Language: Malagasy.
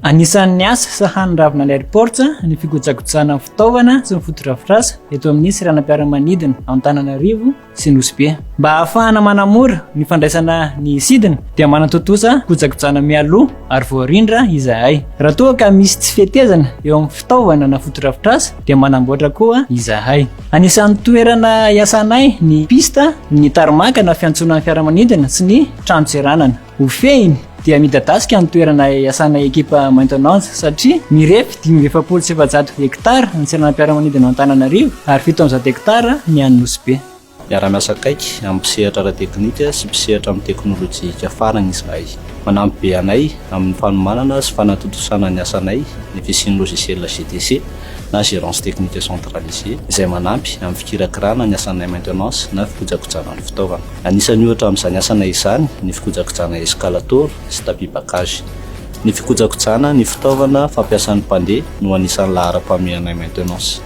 Anisan'ny asa sa hanoravina ny airports ny fikojakotsana fitaovana sy ny fotodrafitrasa eto amin'ny siranam-piaramanidina ao Antananarivo sy Nosy. Mba ahafahana manamora ny fandraisana ny sidina dia manatotosa kojakotsana mialoha ary voarindra izahay. Raha toa ka misy tsy fihetezana eo amin'ny fitaovana na fotodrafitrasa dia manamboatra koa izahay. Anisan'ny toerana iasanay ny pista, ny tarmaka na fiantsonana fiaramanidina sy ny trano tseranana. Hofehiny dia midadasika ny toerana iasanay ekipa maintenance satria mirefy 5,700 hektara ny siranam-piaramanidina ao Antananarivo ary 700 hektara ny any Nosy. Miara-miasa akaiky amin'ny mpisehatra ara-teknika sy mpisehatra amin'ny teknôlôjika farany izahay. Manampy be anay amin'ny fanomanana sy fanatotosana ny asanay ny fisiany logiciel GTC na gérance technique centralisée izay manampy amin'ny fikirakirana ny asanay maintenance na fikojakotsana ny fitaovana. Anisan'ny ohatra amin'izany asanay izany ny fikojakotsana escalator sy tapis bakage. Ny fikojakotsana ny fitaovana fampiasan'ny mpandeha no anisan'ny laharam-pamehanay maintenance.